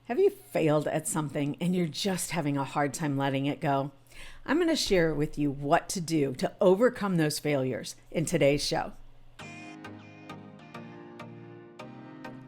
Have you failed at something and you're just having a hard time letting it go? I'm going to share with you what to do to overcome those failures in today's show.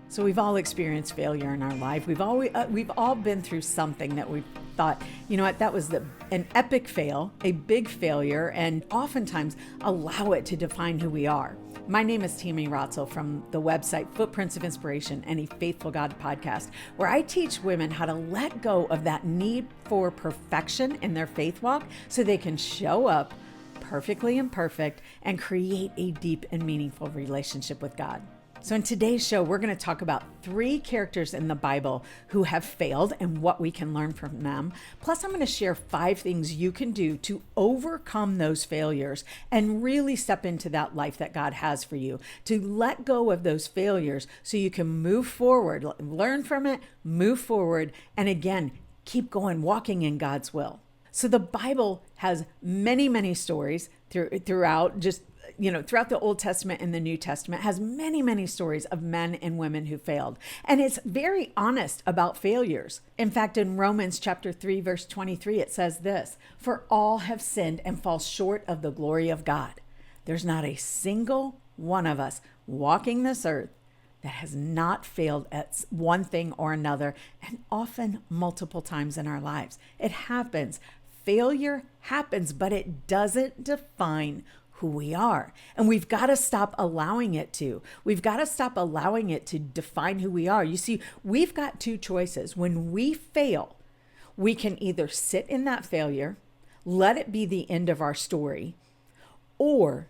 So we've all experienced failure in our life. We've all been through something that we've thought, you know what, that was an epic fail, a big failure, and oftentimes allow it to define who we are. My name is Tammy from the website Footprints of Inspiration and a Faithful God podcast, where I teach women how to let go of that need for perfection in their faith walk so they can show up perfectly imperfect and create a deep and meaningful relationship with God. So in today's show, we're going to talk about 3 characters in the Bible who have failed and what we can learn from them. Plus, I'm going to share 5 things you can do to overcome those failures and really step into that life that God has for you, to let go of those failures so you can move forward, learn from it, move forward, and again, keep going, walking in God's will. So the Bible has many, many stories throughout the Old Testament and the New Testament, has many, many stories of men and women who failed. And it's very honest about failures. In fact, in Romans chapter 3, verse 23, it says this: "For all have sinned and fall short of the glory of God." There's not a single one of us walking this earth that has not failed at one thing or another, and often multiple times in our lives. It happens. Failure happens, but it doesn't define who we are. And we've got to stop allowing it to. We've got to stop allowing it to define who we are. You see, we've got 2 choices. When we fail, we can either sit in that failure, let it be the end of our story, or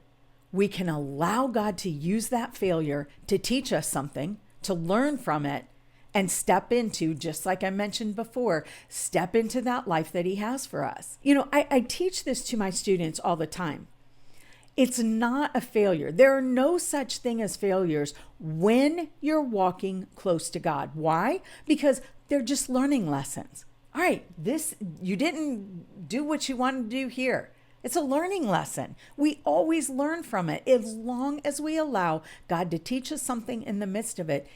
we can allow God to use that failure to teach us something, to learn from it, and step into, just like I mentioned before, step into that life that He has for us. You know, I teach this to my students all the time. It's not a failure. There are no such thing as failures when you're walking close to God. Why? Because they're just learning lessons. All right, you didn't do what you wanted to do here. It's a learning lesson. We always learn from it as long as we allow God to teach us something in the midst of it.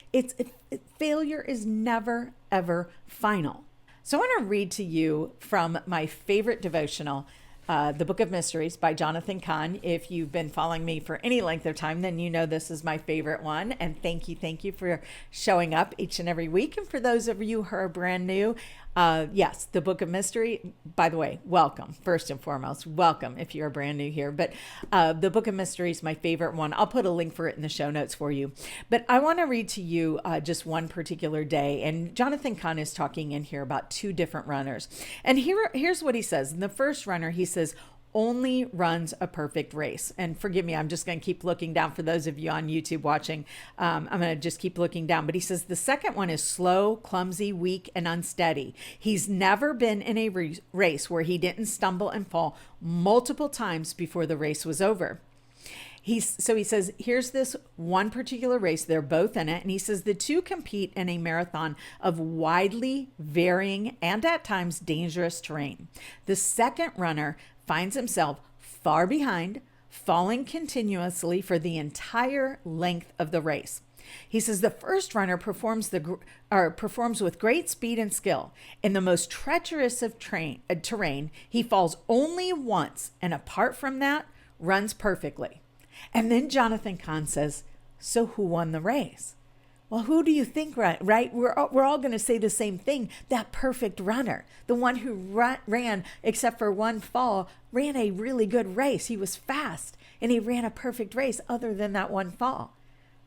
Failure is never, ever final. So I want to read to you from my favorite devotional, The Book of Mysteries by Jonathan Cahn. If you've been following me for any length of time, then you know this is my favorite one. And thank you for showing up each and every week. And for those of you who are brand new, yes, The Book of Mystery, by the way, welcome. First and foremost, welcome if you're brand new here. But The Book of Mystery is my favorite one. I'll put a link for it in the show notes for you. But I want to read to you just one particular day. And Jonathan Cahn is talking in here about 2 different runners. And here's what he says. In the first runner, he says, only runs a perfect race. And forgive me, I'm just going to keep looking down for those of you on YouTube watching. I'm going to just keep looking down. But he says the second one is slow, clumsy, weak, and unsteady. He's never been in a race where he didn't stumble and fall multiple times before the race was over. So he says, here's this one particular race. They're both in it. And he says the 2 compete in a marathon of widely varying and at times dangerous terrain. The second runner finds himself far behind, falling continuously for the entire length of the race. He says the first runner performs with great speed and skill. In the most treacherous of terrain, he falls only once, and apart from that, runs perfectly. And then Jonathan Cahn says, so who won the race? Well, who do you think, right? We're all going to say the same thing. That perfect runner, the one who ran, except for one fall, ran a really good race. He was fast and he ran a perfect race other than that one fall.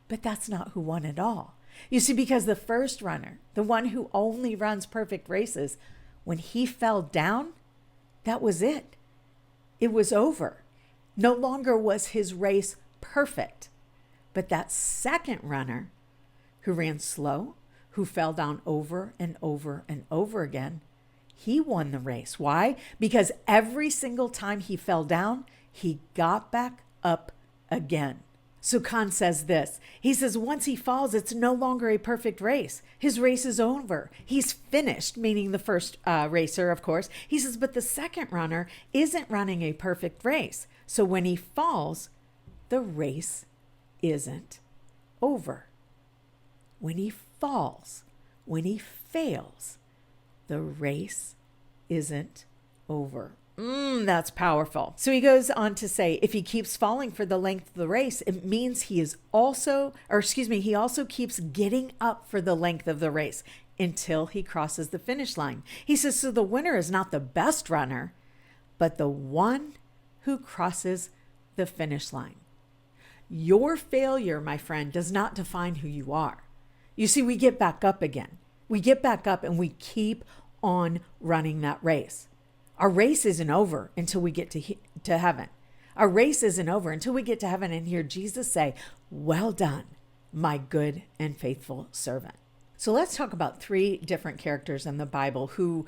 But that's not who won it all. You see, because the first runner, the one who only runs perfect races, when he fell down, that was it. It was over. No longer was his race perfect. But that second runner, who ran slow, who fell down over and over and over again, he won the race. Why? Because every single time he fell down, he got back up again. So Cahn says this. He says, once he falls, it's no longer a perfect race. His race is over. He's finished, meaning the first racer, of course. He says, but the second runner isn't running a perfect race. So when he falls, the race isn't over. When he falls, when he fails, the race isn't over. That's powerful. So he goes on to say, if he keeps falling for the length of the race, it means he also keeps getting up for the length of the race until he crosses the finish line. He says, so the winner is not the best runner, but the one who crosses the finish line. Your failure, my friend, does not define who you are. You see, we get back up again. We get back up and we keep on running that race. Our race isn't over until we get to heaven. Our race isn't over until we get to heaven and hear Jesus say, well done, my good and faithful servant. So let's talk about 3 different characters in the Bible who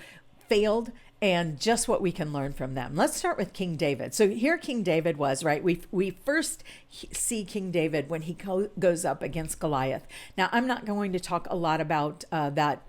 failed and just what we can learn from them. Let's start with King David. So here King David was, right? We first see King David when he goes up against Goliath. Now, I'm not going to talk a lot about that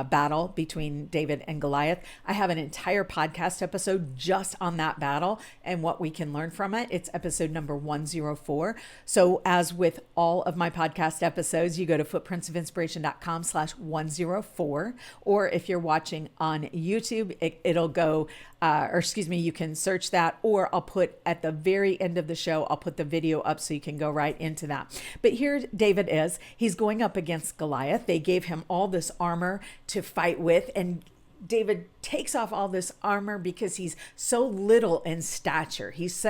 battle between David and Goliath. I have an entire podcast episode just on that battle and what we can learn from it. It's episode number 104. So as with all of my podcast episodes, you go to footprintsofinspiration.com/104, or if you're watching on YouTube, it'll go, you can search that, or I'll put at the very end of the show, I'll put the video up so you can go right into that. But here David he's going up against Goliath. They gave him all this armor to fight with, and David takes off all this armor because he's so little in stature. He's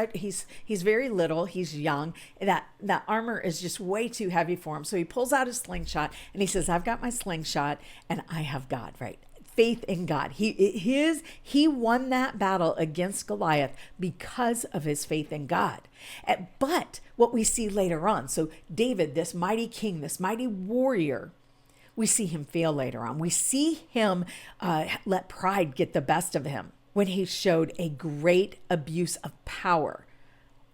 very little. He's young. That armor is just way too heavy for him. So he pulls out his slingshot and he says, I've got my slingshot and I have God, right? Faith in God. He won that battle against Goliath because of his faith in God. But what we see later on, so David, this mighty king, this mighty warrior, we see him fail later on. We see him let pride get the best of him when he showed a great abuse of power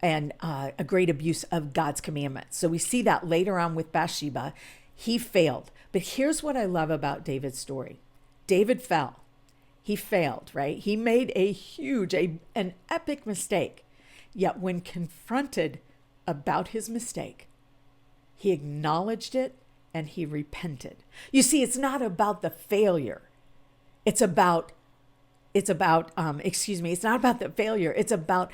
and a great abuse of God's commandments. So we see that later on with Bathsheba. He failed. But here's what I love about David's story. David fell. He failed, right? He made an epic mistake. Yet when confronted about his mistake, he acknowledged it and he repented. You see, it's not about the failure. It's not about the failure. It's about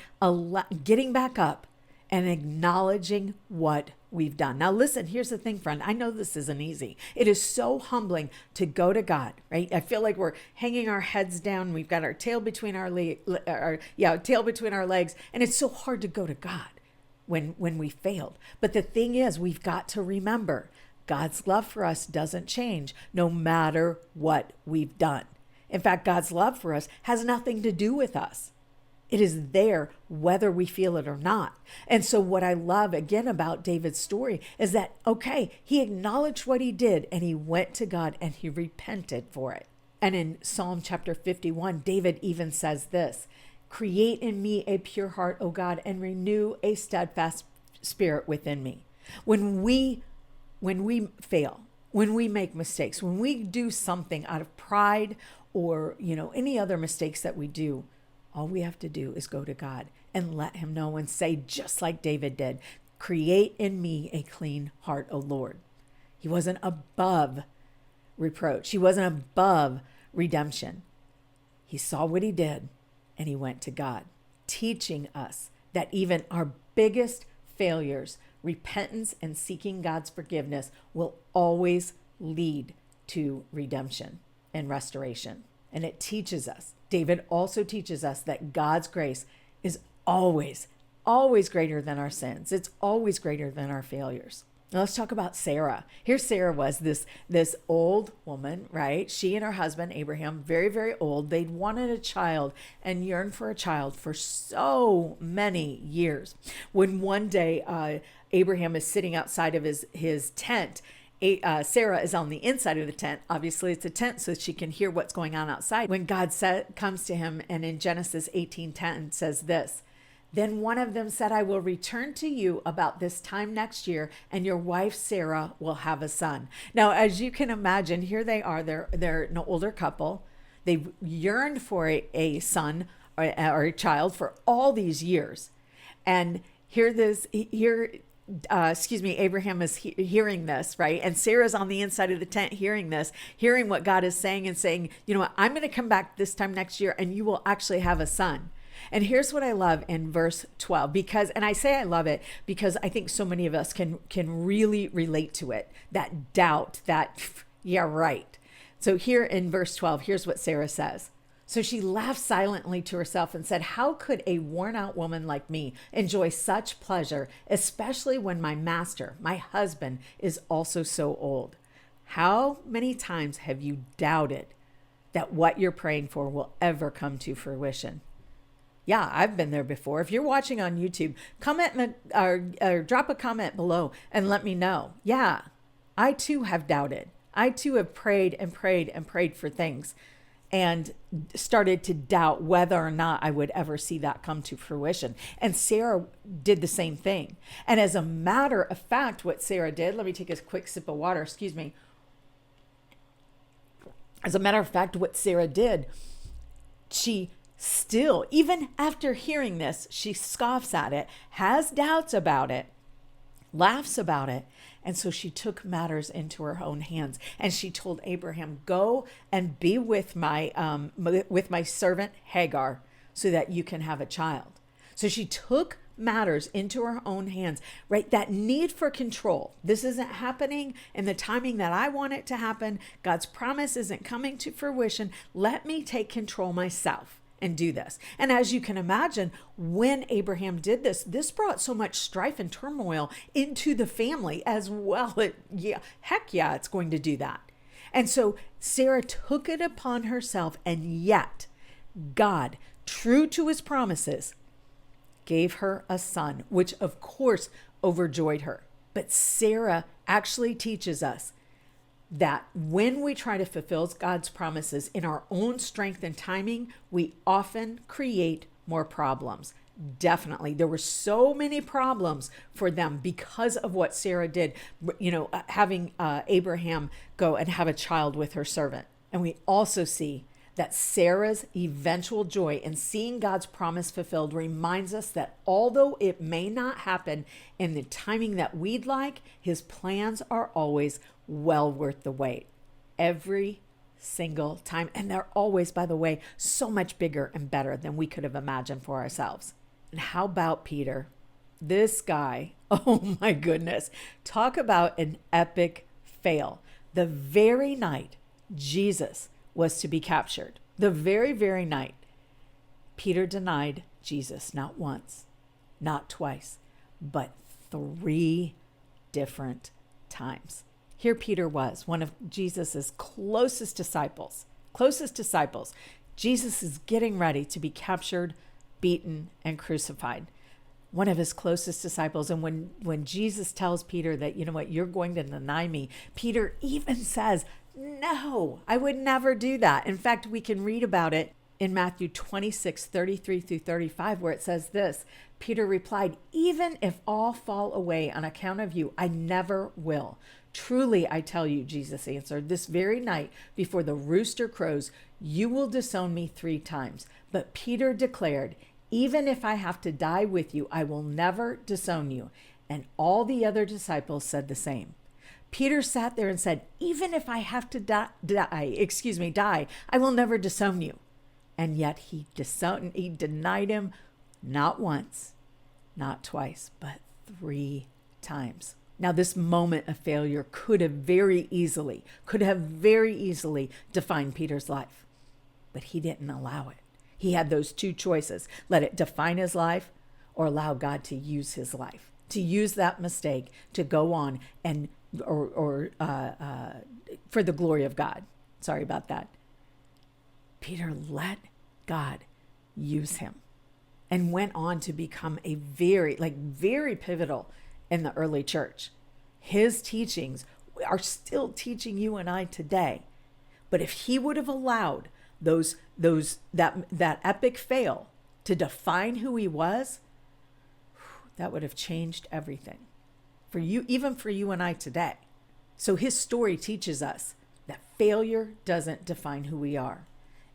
getting back up and acknowledging what we've done. Now, listen, here's the thing, friend. I know this isn't easy. It is so humbling to go to God, right? I feel like we're hanging our heads down. We've got our tail between our legs, and it's so hard to go to God when we failed. But the thing is, we've got to remember God's love for us doesn't change no matter what we've done. In fact, God's love for us has nothing to do with us. It is there whether we feel it or not. And so what I love again about David's story is that, okay, he acknowledged what he did and he went to God and he repented for it. And in Psalm chapter 51, David even says this, create in me a pure heart, O God, and renew a steadfast spirit within me. When we fail, when we make mistakes, when we do something out of pride or, any other mistakes that we do, all we have to do is go to God and let him know and say, just like David did, create in me a clean heart, O Lord. He wasn't above reproach. He wasn't above redemption. He saw what he did and he went to God, teaching us that even our biggest failures, repentance and seeking God's forgiveness will always lead to redemption and restoration. And it teaches us, David also teaches us that God's grace is always, always greater than our sins. It's always greater than our failures. Now let's talk about Sarah. Here Sarah was this old woman, right? She and her husband, Abraham, very, very old. They'd wanted a child and yearned for a child for so many years. When one day Abraham is sitting outside of his tent, Sarah is on the inside of the tent. Obviously, it's a tent so she can hear what's going on outside. When God comes to him and in Genesis 18:10 says this, then one of them said, I will return to you about this time next year, and your wife Sarah will have a son. Now, as you can imagine, here they are. They're an older couple. They've yearned for a son or a child for all these years. And here Abraham is hearing this, right? And Sarah's on the inside of the tent hearing this, hearing what God is saying and saying, you know what, I'm going to come back this time next year and you will actually have a son. And here's what I love in verse 12, and I say I love it because I think so many of us can really relate to it. That doubt, yeah, right. So here in verse 12, here's what Sarah says. So she laughed silently to herself and said, how could a worn out woman like me enjoy such pleasure, especially when my master, my husband, is also so old? How many times have you doubted that what you're praying for will ever come to fruition? Yeah, I've been there before. If you're watching on YouTube, comment or drop a comment below and let me know. Yeah, I too have doubted. I too have prayed and prayed and prayed for things and started to doubt whether or not I would ever see that come to fruition. And Sarah did the same thing. And as a matter of fact, what Sarah did, let me take a quick sip of water, excuse me. As a matter of fact, what Sarah did, she still, even after hearing this, she scoffs at it, has doubts about it, laughs about it. And so she took matters into her own hands, and she told Abraham, go and be with my servant Hagar so that you can have a child. So she took matters into her own hands, right? That need for control. This isn't happening in the timing that I want it to happen. God's promise isn't coming to fruition. Let me take control myself and do this. And as you can imagine, when Abraham did this, this brought so much strife and turmoil into the family as well. It's going to do that. And so Sarah took it upon herself, and yet God, true to his promises, gave her a son, which of course overjoyed her. But Sarah actually teaches us that when we try to fulfill God's promises in our own strength and timing, we often create more problems. Definitely. There were so many problems for them because of what Sarah did, having Abraham go and have a child with her servant. And we also see that Sarah's eventual joy in seeing God's promise fulfilled reminds us that although it may not happen in the timing that we'd like, his plans are always well worth the wait. Every single time. And they're always, by the way, so much bigger and better than we could have imagined for ourselves. And how about Peter? This guy, oh my goodness. Talk about an epic fail. The very night Jesus was to be captured, the very, very night, Peter denied Jesus not once, not twice, but 3 different times. Here Peter was, one of Jesus's closest disciples. Jesus is getting ready to be captured, beaten, and crucified. One of his closest disciples. And when Jesus tells Peter that, you know what, you're going to deny me, Peter even says, no, I would never do that. In fact, we can read about it in Matthew 26, 33 through 35, where it says this. Peter replied, even if all fall away on account of you, I never will. Truly, I tell you, Jesus answered, this very night before the rooster crows, you will disown me 3 times. But Peter declared, even if I have to die with you, I will never disown you. And all the other disciples said the same. Peter sat there and said, even if I have to die, I will never disown you. And yet he denied him not once, not twice, but 3 times. Now, this moment of failure could have very easily defined Peter's life, but he didn't allow it. He had those 2 choices: let it define his life or allow God to use his life, to use that mistake to go on and for the glory of God. Sorry about that. Peter let God use him and went on to become a very pivotal in the early church. His teachings are still teaching you and I today. But if he would have allowed that epic fail to define who he was, that would have changed everything for you, even for you and I today. So his story teaches us that failure doesn't define who we are.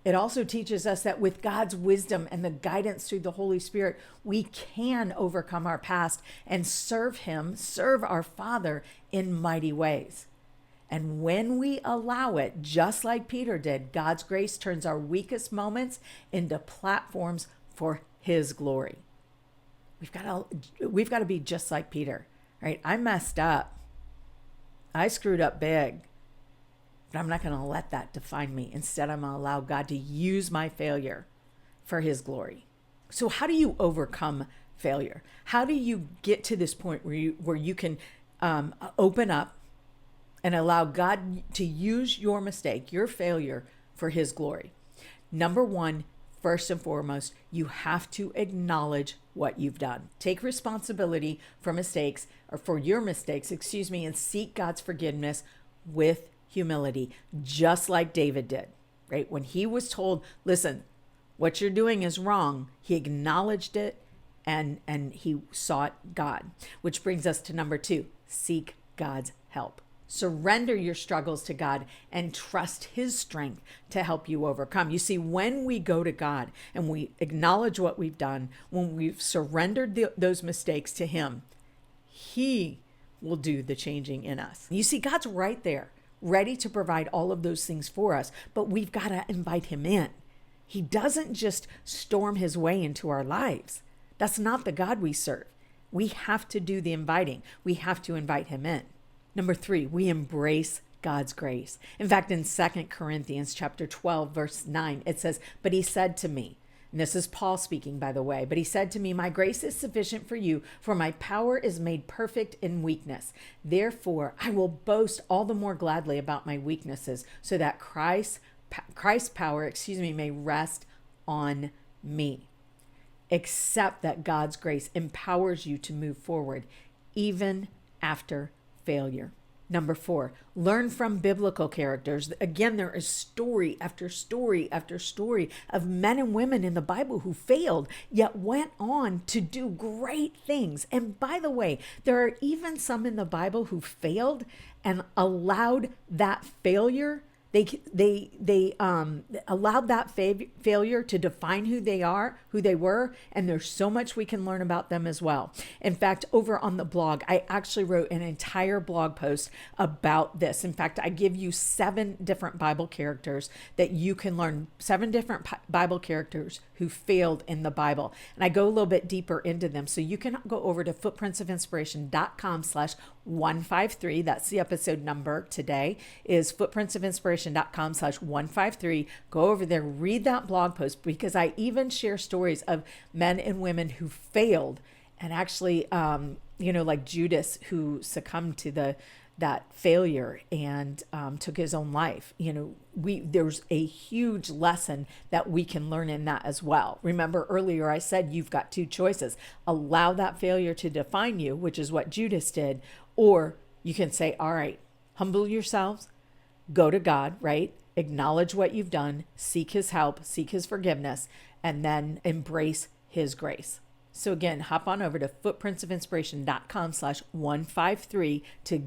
It also teaches us that with God's wisdom and the guidance through the Holy Spirit, we can overcome our past and serve Him, serve our Father in mighty ways. And when we allow it, just like Peter did, God's grace turns our weakest moments into platforms for His glory. We've got to be just like Peter, right? I messed up. I screwed up big. But I'm not going to let that define me. Instead, I'm going to allow God to use my failure for His glory. So how do you overcome failure? How do you get to this point where you can open up and allow God to use your mistake, your failure, for His glory? Number one, first and foremost, you have to acknowledge what you've done. Take responsibility for mistakes, or for your mistakes, and seek God's forgiveness with humility, just like David did, right? When he was told, listen, what you're doing is wrong, he acknowledged it and he sought God. Which brings us to number two, seek God's help. Surrender your struggles to God and trust His strength to help you overcome. You see, when we go to God and we acknowledge what we've done, when we've surrendered those mistakes to Him, He will do the changing in us. You see, God's right there, ready to provide all of those things for us, but we've got to invite Him in. He doesn't just storm His way into our lives. That's not the God we serve. We have to do the inviting. We have to invite Him in. Number three, we embrace God's grace. In fact, in 2 Corinthians chapter 12, verse 9, it says, but He said to me, and this is Paul speaking, by the way, but He said to me, my grace is sufficient for you, for my power is made perfect in weakness. Therefore, I will boast all the more gladly about my weaknesses, so that Christ's power, may rest on me. Accept that God's grace empowers you to move forward, even after failure. Number four, learn from biblical characters. Again, there is story after story after story of men and women in the Bible who failed, yet went on to do great things. And by the way, there are even some in the Bible who failed and allowed that failure. They allowed that failure to define who they were, and there's so much we can learn about them as well. In fact, over on the blog, I actually wrote an entire blog post about this. In fact, I give you 7 different Bible characters that you can learn, 7 different Bible characters who failed in the Bible. And I go a little bit deeper into them. So you can go over to footprintsofinspiration.com/153. That's the episode number today, is footprintsofinspiration.com/153. Go over there, read that blog post, because I even share stories of men and women who failed and actually, like Judas, who succumbed to that failure and took his own life. There's a huge lesson that we can learn in that as well. Remember earlier I said you've got 2 choices. Allow that failure to define you, which is what Judas did, or you can say, all right, humble yourselves, go to God, right? Acknowledge what you've done, seek His help, seek His forgiveness, and then embrace His grace. So again, hop on over to footprintsofinspiration.com/153 to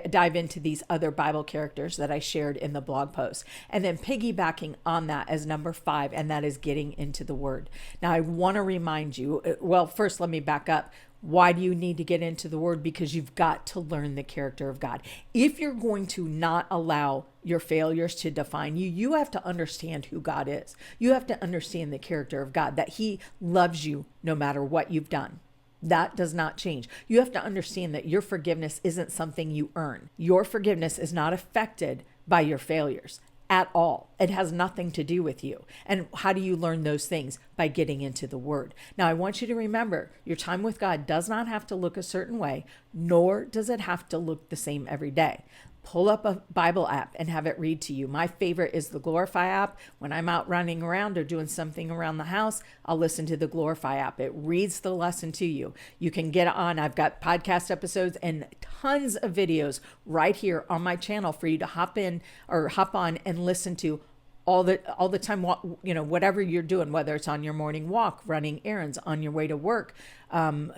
dive into these other Bible characters that I shared in the blog post. And then piggybacking on that as number 5, and that is getting into the Word. Now, I want to remind you, well, first, let me back up. Why do you need to get into the Word? Because you've got to learn the character of God. If you're going to not allow your failures to define you, you have to understand who God is. You have to understand the character of God, that He loves you no matter what you've done. That does not change. You have to understand that your forgiveness isn't something you earn. Your forgiveness is not affected by your failures at all. It has nothing to do with you. And how do you learn those things? By getting into the Word. Now, I want you to remember, your time with God does not have to look a certain way, nor does it have to look the same every day. Pull up a Bible app and have it read to you. My favorite is the Glorify app. When I'm out running around or doing something around the house, I'll listen to the Glorify app. It reads the lesson to you. You can get on. I've got podcast episodes and tons of videos right here on my channel for you to hop on and listen to all the time, whatever you're doing, whether it's on your morning walk, running errands, on your way to work,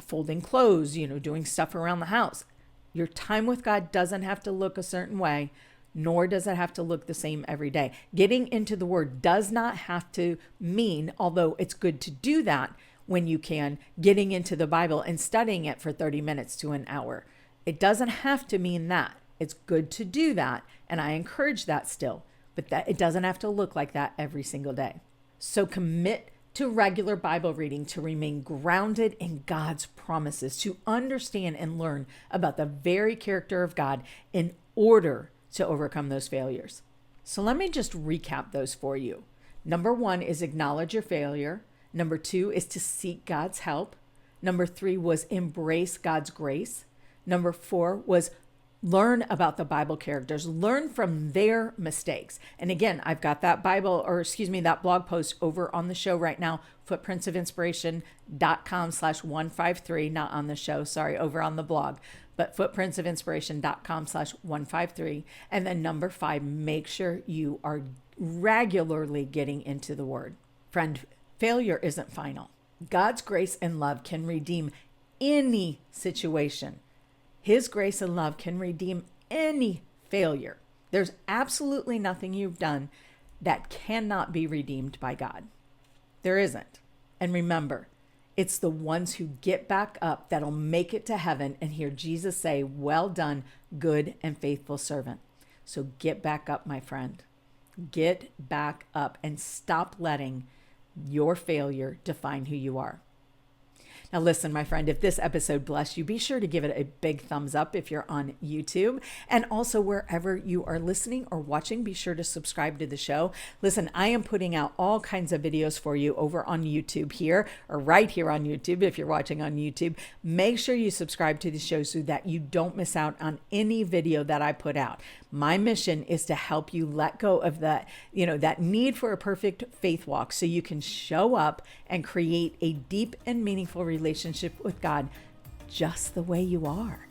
folding clothes, doing stuff around the house. Your time with God doesn't have to look a certain way, nor does it have to look the same every day. Getting into the Word does not have to mean, although it's good to do that when you can, getting into the Bible and studying it for 30 minutes to an hour. It doesn't have to mean that. It's good to do that, and I encourage that still, but that it doesn't have to look like that every single day. So commit to regular Bible reading to remain grounded in God's promises, to understand and learn about the very character of God in order to overcome those failures. So let me just recap those for you. Number 1 is acknowledge your failure. Number 2 is to seek God's help. Number 3 was embrace God's grace. Number 4 was learn about the Bible characters, learn from their mistakes. And again, I've got that that blog post over on the show right now, footprintsofinspiration.com/153, not on the show, sorry, over on the blog, but footprintsofinspiration.com/153. And then number 5, make sure you are regularly getting into the Word. Friend, failure isn't final. God's grace and love can redeem any situation. His grace and love can redeem any failure. There's absolutely nothing you've done that cannot be redeemed by God. There isn't. And remember, it's the ones who get back up that'll make it to heaven and hear Jesus say, "Well done, good and faithful servant." So get back up, my friend. Get back up and stop letting your failure define who you are. Now listen, my friend, if this episode blessed you, be sure to give it a big thumbs up if you're on YouTube. And also wherever you are listening or watching, be sure to subscribe to the show. Listen, I am putting out all kinds of videos for you over on YouTube here, or right here on YouTube if you're watching on YouTube. Make sure you subscribe to the show so that you don't miss out on any video that I put out. My mission is to help you let go of that need for a perfect faith walk so you can show up and create a deep and meaningful relationship with God just the way you are,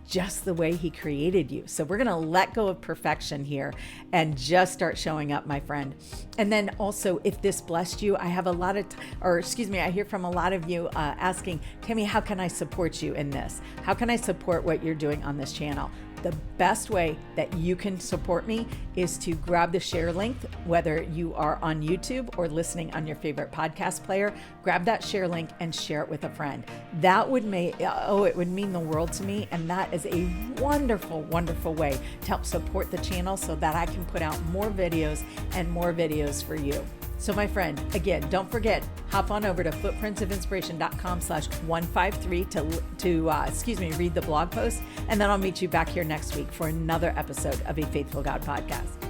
just the way He created you. So we're going to let go of perfection here and just start showing up, my friend. And then also, if this blessed you, I have I hear from a lot of you asking, Tammy, how can I support you in this? How can I support what you're doing on this channel? The best way that you can support me is to grab the share link, whether you are on YouTube or listening on your favorite podcast player. Grab that share link and share it with a friend. That would mean the world to me. And that is a wonderful, wonderful way to help support the channel so that I can put out more videos and more videos for you. So my friend, again, don't forget, hop on over to footprintsofinspiration.com/153 to read the blog post. And then I'll meet you back here next week for another episode of A Faithful God podcast.